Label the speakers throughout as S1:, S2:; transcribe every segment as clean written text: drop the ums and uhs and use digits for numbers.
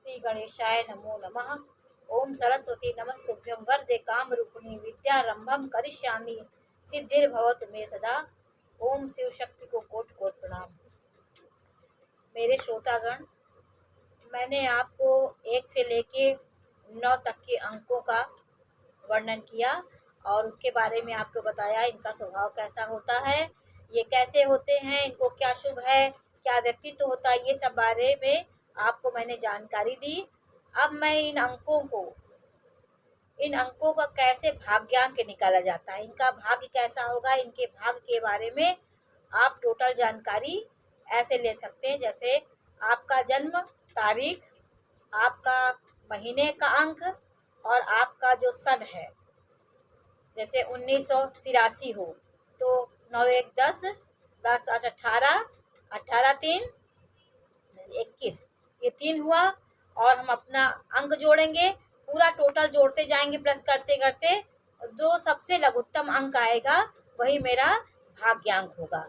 S1: श्री गणेशाय नमो नमः। ओम सरस्वती नमस्तुभ्यं वरदे कामरूपिणी विद्यारंभम करिष्यामि सिद्धिर्भवतु मे सदा। ओम शिव शक्ति को कोटि कोटि प्रणाम। मेरे श्रोतागण, मैंने आपको 1 से लेके 9 तक के अंकों का वर्णन किया और उसके बारे में आपको बताया इनका स्वभाव कैसा होता है, ये कैसे होते हैं, इनको क्या शुभ है, क्या व्यक्तित्व होता है, ये सब बारे में आपको मैंने जानकारी दी। अब मैं इन अंकों का कैसे भाग्यांक निकाला जाता है, इनका भाग्य कैसा होगा, इनके भाग्य के बारे में आप टोटल जानकारी ऐसे ले सकते हैं। जैसे आपका जन्म तारीख, आपका महीने का अंक और आपका जो सन है, जैसे 1983 हो तो 9 1 10, 10 8 18, 18 3 21, ये 3 हुआ। और हम अपना अंक जोड़ेंगे, पूरा टोटल जोड़ते जाएंगे प्लस करते करते, जो सबसे लघुत्तम अंक आएगा वही मेरा भाग्यांक होगा।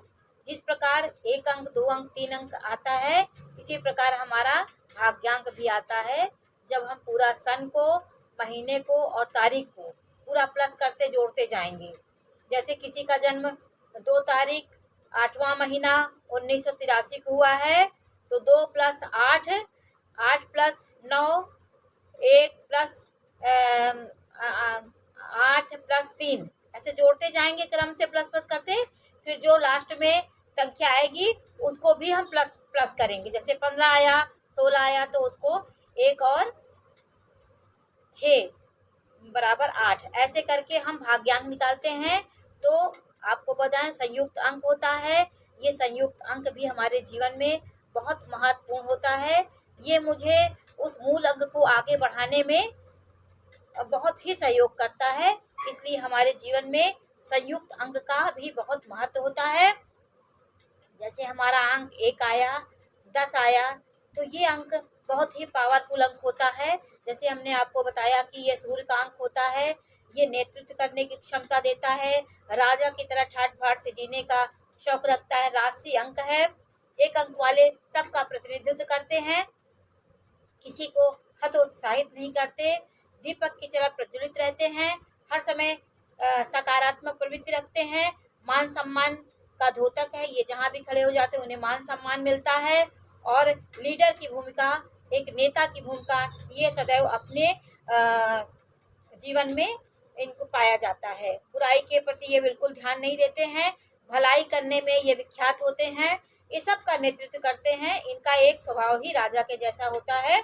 S1: जिस प्रकार 1 अंक 2 अंक 3 अंक आता है, इसी प्रकार हमारा भाग्यांक भी आता है। जब हम पूरा सन को, महीने को और तारीख को पूरा प्लस करते जोड़ते जाएंगे। जैसे किसी का जन्म 2 तारीख 8वां महीना 1983 को हुआ है, तो 2 + 8, 8 + 9, 1 + 8 + 3, ऐसे जोड़ते जाएंगे क्रम से प्लस प्लस करते। फिर जो लास्ट में संख्या आएगी उसको भी हम प्लस प्लस करेंगे। जैसे 15 आया, 16 आया तो उसको 1 और 6 = 8, ऐसे करके हम भाग्यांक निकालते हैं। तो आपको बताएं संयुक्त अंक होता है, ये संयुक्त अंक भी हमारे जीवन में बहुत महत्वपूर्ण होता है। ये मुझे उस मूल अंक को आगे बढ़ाने में बहुत ही सहयोग करता है, इसलिए हमारे जीवन में संयुक्त अंक का भी बहुत महत्व होता है। जैसे हमारा अंक 1 आया, 10 आया, तो ये अंक बहुत ही पावरफुल अंक होता है। जैसे हमने आपको बताया कि ये सूर्य का अंक होता है, ये नेतृत्व करने की क्षमता देता है, राजा की तरह ठाट बाट से जीने का शौक रखता है, राजसी अंक है, 1 अंक वाले सबका प्रतिनिधित्व करते हैं, किसी को हतोत्साहित नहीं करते, दीपक की तरह प्रज्वलित रहते हैं, हर समय सकारात्मक प्रवृत्ति रखते हैं, मान सम्मान का द्योतक है, ये जहाँ भी खड़े हो जाते हैं उन्हें मान सम्मान मिलता है। और लीडर की भूमिका, एक नेता की भूमिका, ये सदैव अपने जीवन में इनको पाया जाता है। बुराई के प्रति ये बिल्कुल ध्यान नहीं देते हैं, भलाई करने में ये विख्यात होते हैं, ये सब का नेतृत्व करते हैं। इनका एक स्वभाव ही राजा के जैसा होता है,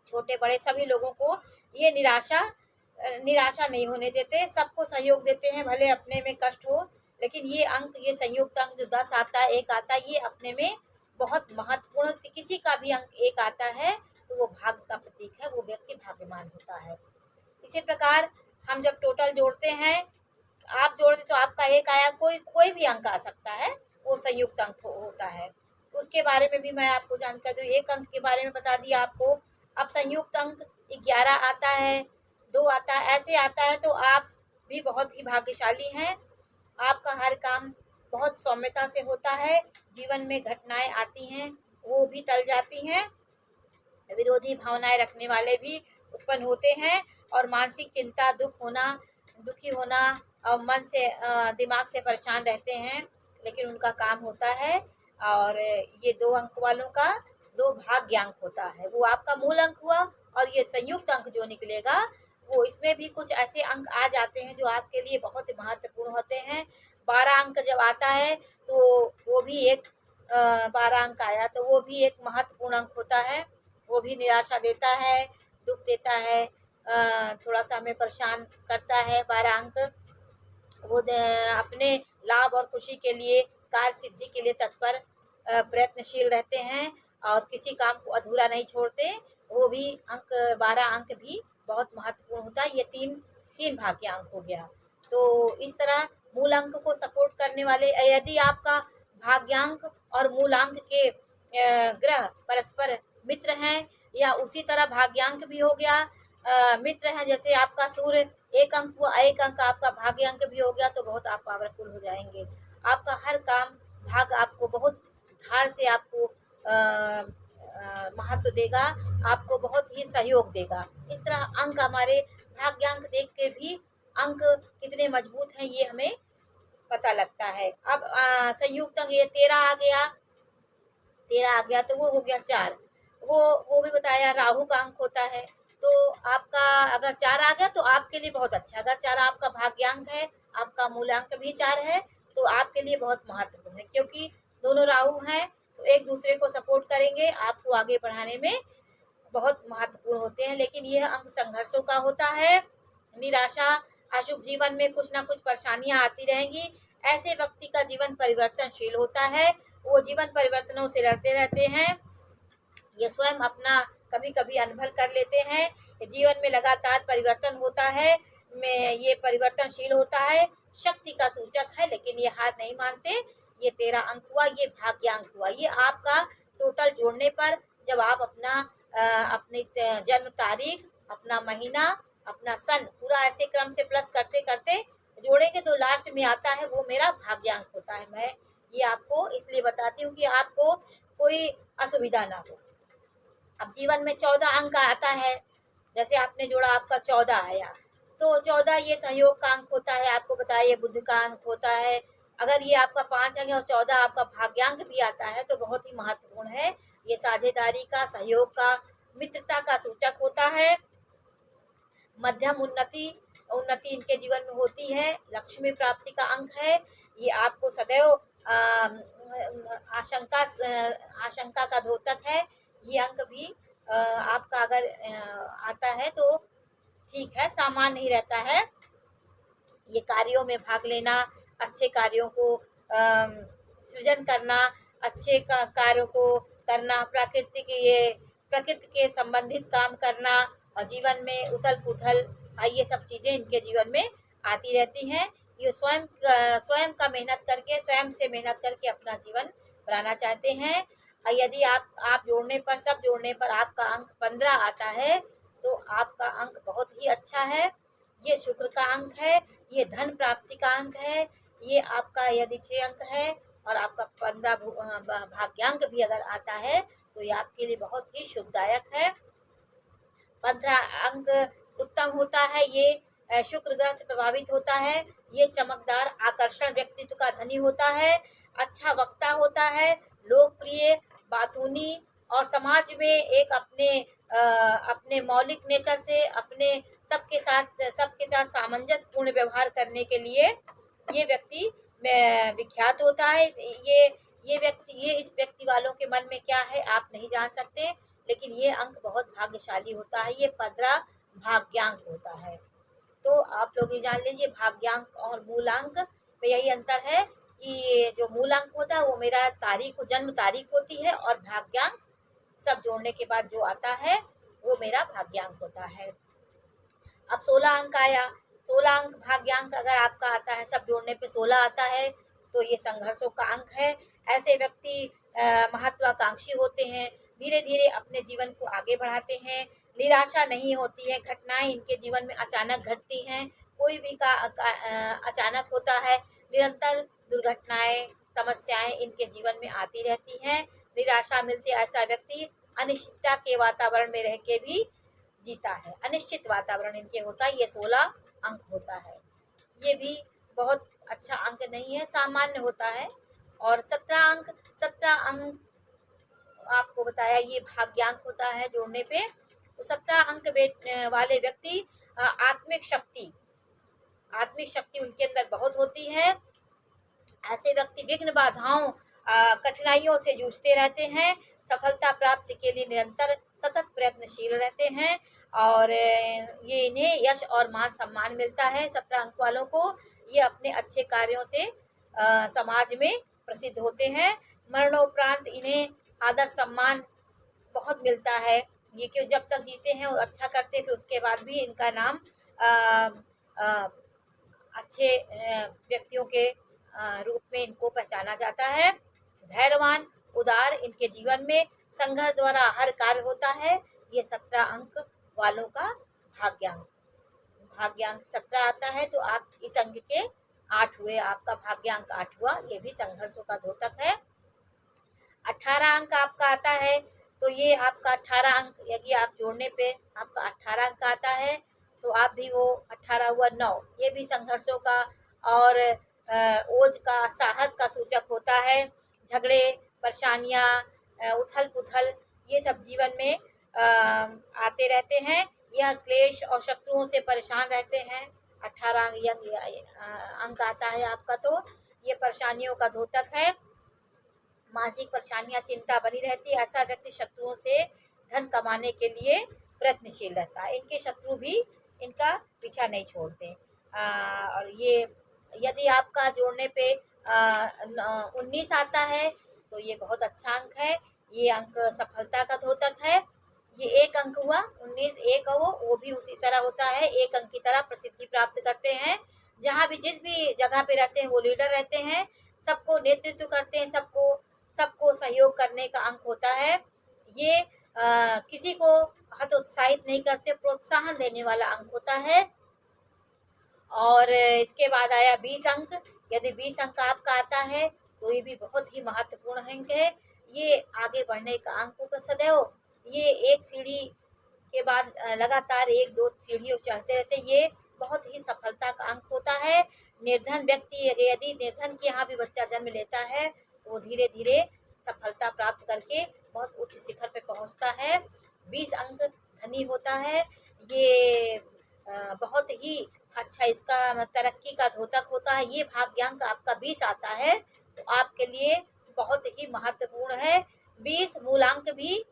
S1: छोटे बड़े सभी लोगों को ये निराशा नहीं होने देते, सबको सहयोग देते हैं, भले अपने में कष्ट हो। लेकिन ये अंक, ये संयुक्त अंक जो 10 आता है, 1 आता है, ये अपने में बहुत महत्वपूर्ण। किसी का भी अंक 1 आता है तो वो भाग्य का प्रतीक है, वो व्यक्ति भाग्यवान होता है। इसी प्रकार हम जब टोटल जोड़ते हैं, आप जोड़ते तो आपका 1 आया, कोई भी अंक आ सकता है, वो संयुक्त अंक होता है। उसके बारे में भी मैं आपको जानकारी दूँ। 1 अंक के बारे में बता दिया आपको। अब संयुक्त अंक 11 आता है, 2 आता है, ऐसे आता है तो आप भी बहुत ही भाग्यशाली हैं। आपका हर काम बहुत सौम्यता से होता है, जीवन में घटनाएं आती हैं वो भी टल जाती हैं, विरोधी भावनाएं रखने वाले भी उत्पन्न होते हैं, और मानसिक चिंता, दुखी होना और मन से दिमाग से परेशान रहते हैं, लेकिन उनका काम होता है। और ये 2 अंक वालों का 2 भाग्यांक होता है, वो आपका मूल अंक हुआ। और ये संयुक्त अंक जो निकलेगा, वो इसमें भी कुछ ऐसे अंक आ जाते हैं जो आपके लिए बहुत महत्वपूर्ण होते हैं। 12 अंक जब आता है तो वो भी एक 12 अंक आया तो वो भी एक महत्वपूर्ण अंक होता है, वो भी निराशा देता है, दुख देता है, थोड़ा सा हमें परेशान करता है। 12 अंक वो अपने लाभ और खुशी के लिए, कार्य सिद्धि के लिए तत्पर प्रयत्नशील रहते हैं और किसी काम को अधूरा नहीं छोड़ते। वो भी अंक 12 अंक भी बहुत महत्वपूर्ण होता है। ये तीन भाग्यांक हो गया। तो इस तरह मूल अंक को सपोर्ट करने वाले, यदि आपका भाग्यांक और मूलांक के ग्रह परस्पर मित्र हैं, या उसी तरह भाग्यांक भी हो गया मित्र हैं, जैसे आपका सूर्य 1 अंक हुआ, 1 अंक आपका भाग्य अंक भी हो गया, तो बहुत आप पावरफुल हो जाएंगे। आपका हर काम भाग आपको बहुत धार से आपको महत्व देगा, आपको बहुत ही सहयोग देगा। इस तरह अंक हमारे भाग्यांक देख के भी अंक कितने मजबूत हैं ये हमें पता लगता है। अब संयुक्त अंक ये 13 आ गया तो वो हो गया 4। वो भी बताया राहु का अंक होता है। तो आपका अगर 4 आ गया तो आपके लिए बहुत अच्छा है। अगर 4 आपका भाग्यांक है, आपका मूलांक भी 4 है, तो आपके लिए बहुत महत्वपूर्ण है, क्योंकि दोनों राहु हैं तो एक दूसरे को सपोर्ट करेंगे, आपको आगे बढ़ाने में बहुत महत्वपूर्ण होते हैं। लेकिन यह अंक संघर्षों का होता है, निराशा, अशुभ, जीवन में कुछ ना कुछ परेशानियां आती रहेंगी। ऐसे व्यक्ति का जीवन परिवर्तनशील होता है, वो जीवन परिवर्तनों से लड़ते रहते हैं। ये स्वयं अपना कभी कभी अनुभव कर लेते हैं। जीवन में लगातार परिवर्तन होता है, में ये परिवर्तनशील होता है, शक्ति का सूचक है, लेकिन ये हार नहीं मानते। ये 13 अंक हुआ, ये भाग्यांक हुआ। ये आपका टोटल जोड़ने पर जब आप अपनी जन्म तारीख, अपना महीना, अपना सन पूरा ऐसे क्रम से प्लस करते करते जोड़ेंगे तो लास्ट में आता है वो मेरा भाग्यांक होता है। मैं ये आपको इसलिए बताती हूँ कि आपको कोई असुविधा ना हो। अब जीवन में 14 अंक आता है, जैसे आपने जोड़ा आपका 14 आया, तो 14 ये सहयोग का अंक होता है। आपको बताया ये बुद्ध का अंक होता है। अगर ये आपका 5 अंक और 14 आपका भाग्यांक भी आता है तो बहुत ही महत्वपूर्ण है। ये साझेदारी का, सहयोग का, मित्रता का सूचक होता है। मध्यम उन्नति उन्नति इनके जीवन में होती है। लक्ष्मी प्राप्ति का अंक है। ये आपको सदैव आशंका आशंका का द्योतक है। ये अंक भी आपका अगर आता है तो ठीक है, सामान्य ही रहता है। ये कार्यों में भाग लेना, अच्छे कार्यों को सृजन करना, अच्छे कार्यों को करना, प्रकृति के संबंधित काम करना, और जीवन में उथल पुथल, ये सब चीजें इनके जीवन में आती रहती हैं। ये स्वयं का मेहनत करके, स्वयं से मेहनत करके अपना जीवन बनाना चाहते हैं। और यदि आप जोड़ने पर, सब जोड़ने पर आपका अंक 15 आता है तो आपका अंक बहुत ही अच्छा है। ये शुक्र का अंक है, ये धन प्राप्ति का अंक है। ये आपका यदि 6 अंक है और आपका 15 भाग्यांक भी अगर आता है तो ये आपके लिए बहुत ही शुभदायक है। 15 अंक उत्तम होता है। ये शुक्र ग्रह से प्रभावित होता है। ये चमकदार, आकर्षण व्यक्तित्व का धनी होता है। अच्छा वक्ता होता है, लोकप्रिय, बातूनी, और समाज में एक अपने मौलिक नेचर से, अपने सबके साथ सामंजस्यपूर्ण व्यवहार करने के लिए ये व्यक्ति विख्यात होता है। ये इस व्यक्ति वालों के मन में क्या है आप नहीं जान सकते, लेकिन ये अंक बहुत भाग्यशाली होता है। ये 15 भाग्यांक होता है। तो आप लोग ये जान लीजिए, भाग्यांक और मूलांक में यही अंतर है कि जो मूलांक होता है वो मेरा तारीख, जन्म तारीख होती है, और भाग्यांक सब जोड़ने के बाद जो आता है वो मेरा भाग्यांक होता है। अब 16 अंक आया। 16 अंक भाग्यांक अगर आपका आता है, सब जोड़ने पे 16 आता है, तो ये संघर्षों का अंक है। ऐसे व्यक्ति महत्वाकांक्षी होते हैं, धीरे धीरे अपने जीवन को आगे बढ़ाते हैं, निराशा नहीं होती है। घटनाएं इनके जीवन में अचानक घटती हैं, कोई भी अचानक होता है। निरंतर दुर्घटनाएं, समस्याएं इनके जीवन में आती रहती हैं। निराशा मिलती है। ऐसा व्यक्ति अनिश्चितता के वातावरण में रह के भी जीता है। अनिश्चित वातावरण इनके होता है। ये 16 अंक होता है। ये भी बहुत अच्छा अंक नहीं है, सामान्य होता है। और 17 अंक आपको बताया ये भाग्यांक होता है जोड़ने पे। तो 17 अंक वाले व्यक्ति आत्मिक शक्ति उनके अंदर बहुत होती है। ऐसे व्यक्ति विघ्न, बाधाओं, कठिनाइयों से जूझते रहते हैं, सफलता प्राप्ति के लिए निरंतर सतत प्रयत्नशील रहते हैं, और ये इन्हें यश और मान सम्मान मिलता है। 17 अंक वालों को ये अपने अच्छे कार्यों से समाज में प्रसिद्ध होते हैं। मरणोपरांत इन्हें आदर सम्मान बहुत मिलता है। ये क्यों, जब तक जीते हैं वो अच्छा करते, फिर उसके बाद भी इनका नाम अच्छे व्यक्तियों के रूप में इनको पहचाना जाता है। धैर्यवान, उदार इनके जीवन में, संघर्ष द्वारा हर कार्य होता है। ये 17 अंक वालों का भाग्यांक 17 आता है, तो आप इस अंक के 8 हुए, आपका भाग्यांक 8 हुआ। ये भी संघर्षों का द्योतक है। 18 अंक आपका आता है, तो ये आपका 18 अंक, यदि आप जोड़ने पे आपका 18 अंक आता है तो आप भी वो 18 हुआ 9, ये भी संघर्षों का और ओज का, साहस का सूचक होता है। झगड़े, परेशानियाँ, उथल पुथल, ये सब जीवन में आते रहते हैं। यह क्लेश और शत्रुओं से परेशान रहते हैं। 18 अंक आता है आपका, तो ये परेशानियों का द्योतक है। मानसिक परेशानियां, चिंता बनी रहती है। ऐसा व्यक्ति शत्रुओं से धन कमाने के लिए प्रयत्नशील रहता है। इनके शत्रु भी इनका पीछा नहीं छोड़ते। और ये यदि आपका जोड़ने पे 19 आता है तो ये बहुत अच्छा अंक है। ये अंक सफलता का द्योतक है। ये एक अंक हुआ, 19 एक वो भी उसी तरह होता है, एक अंक की तरह प्रसिद्धि प्राप्त करते हैं। जहाँ भी जिस भी जगह पे रहते हैं वो लीडर रहते हैं, सबको नेतृत्व करते हैं, सबको सबको सहयोग करने का अंक होता है। ये किसी को हतोत्साहित नहीं करते, प्रोत्साहन देने वाला अंक होता है। और इसके बाद आया 20 अंक। यदि 20 अंक आपका आता है तो ये भी बहुत ही महत्वपूर्ण अंक है। ये आगे बढ़ने का अंक होगा सदैव। ये एक सीढ़ी के बाद लगातार 1-2 सीढ़ियों चढ़ते रहते हैं। ये बहुत ही सफलता का अंक होता है। निर्धन व्यक्ति यदि निर्धन के यहाँ भी बच्चा जन्म लेता है तो वो धीरे धीरे सफलता प्राप्त करके बहुत उच्च शिखर पे पहुँचता है। 20 अंक धनी होता है। ये बहुत ही अच्छा इसका तरक्की का द्योतक होता है। ये भाग्यांक आपका 20 आता है तो आपके लिए बहुत ही महत्वपूर्ण है। 20 मूलांक भी,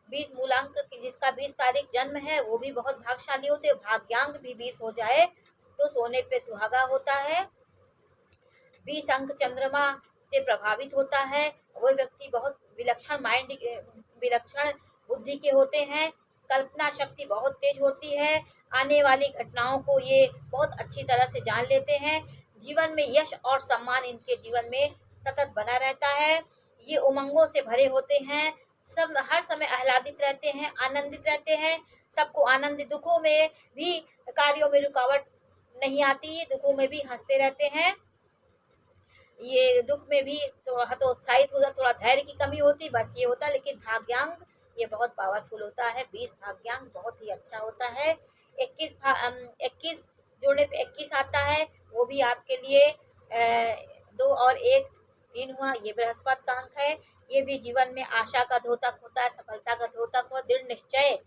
S1: 20 मूलांक की जिसका 20 तारीख जन्म है वो भी बहुत भाग्यशाली होते हैं। भाग्यांक भी 20 हो जाए तो सोने पे सुहागा होता है। 20 अंक चंद्रमा से प्रभावित होता है। वो व्यक्ति बहुत विलक्षण माइंड, विलक्षण बुद्धि के होते हैं। कल्पना शक्ति बहुत तेज होती है। आने वाली घटनाओं को ये बहुत अच्छी तरह से जान लेते हैं। जीवन में यश और सम्मान इनके जीवन में सतत बना रहता है। ये उमंगों से भरे होते हैं। सब हर समय आह्लादित रहते हैं, आनंदित रहते हैं। सबको आनंद, दुखों में भी, कार्यों में रुकावट नहीं आती, दुखों में भी हंसते रहते हैं। ये दुख में भी तो हतोत्साहित होता, थोड़ा धैर्य की कमी होती, बस ये होता। लेकिन भाग्यांक ये बहुत पावरफुल होता है। 20 भाग्यांक बहुत ही अच्छा होता है। 21 जोड़ने पे 21 आता है, वो भी आपके लिए 2 और 1 3 हुआ, ये बृहस्पति का अंक है। ये भी जीवन में आशा का द्योतक होता है, सफलता का द्योतक हो, दृढ़ निश्चय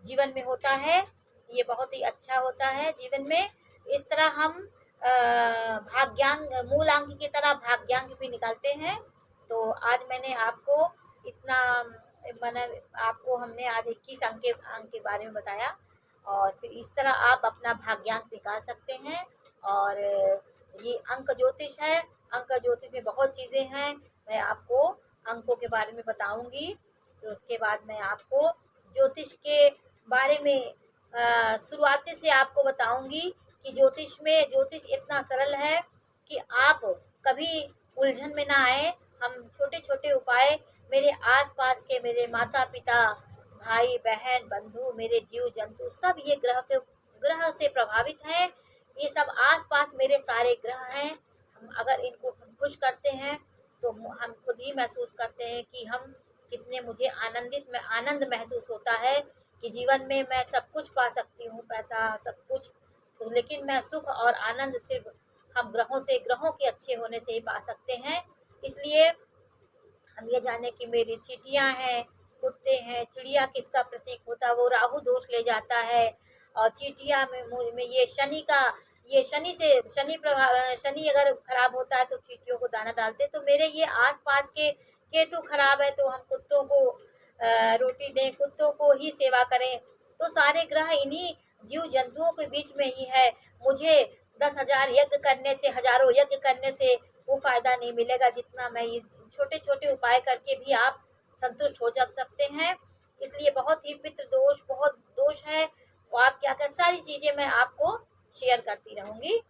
S1: जीवन में होता है। ये बहुत ही अच्छा होता है जीवन में। इस तरह हम भाग्यांक, मूल अंक की तरह भाग्यांक भी निकालते हैं। तो आज मैंने आपको इतना, मैंने आपको हमने आज 21 अंक के बारे में बताया। और फिर इस तरह आप अपना भाग्यांक निकाल सकते हैं। और ये अंक ज्योतिष है। अंक ज्योतिष में बहुत चीज़ें हैं, मैं आपको अंकों के बारे में बताऊंगी। तो उसके बाद मैं आपको ज्योतिष के बारे में शुरुआती से आपको बताऊंगी कि ज्योतिष इतना सरल है कि आप कभी उलझन में ना आए। हम छोटे छोटे उपाय, मेरे आसपास के मेरे माता पिता, भाई बहन, बंधु, मेरे जीव जंतु सब ये ग्रह से प्रभावित हैं। ये सब आसपास मेरे सारे ग्रह हैं। हम अगर इनको हम खुश करते हैं तो हम खुद ही महसूस करते हैं कि हम कितने, मुझे आनंद महसूस होता है कि जीवन में मैं सब कुछ पा सकती हूँ, पैसा सब कुछ। तो लेकिन मैं सुख और आनंद सिर्फ हम ग्रहों के अच्छे होने से ही पा सकते हैं। इसलिए हम ये जाने कि मेरी चींटियाँ हैं, कुत्ते हैं, चिड़िया किसका प्रतीक होता है, वो राहु दोष ले जाता है। और चींटिया में ये शनि का, ये शनि अगर खराब होता है तो चींटियों को दाना डालते। तो मेरे ये आसपास के केतु खराब है तो हम कुत्तों को रोटी दें, कुत्तों को ही सेवा करें। तो सारे ग्रह इन्हीं जीव जंतुओं के बीच में ही है। मुझे 10,000 यज्ञ करने से, हजारों यज्ञ करने से वो फायदा नहीं मिलेगा जितना मैं इस छोटे छोटे उपाय करके भी आप संतुष्ट हो जा सकते हैं। इसलिए बहुत ही पितृ दोष, बहुत दोष है। तो आप क्या कर, सारी चीज़ें मैं आपको शेयर करती रहूँगी।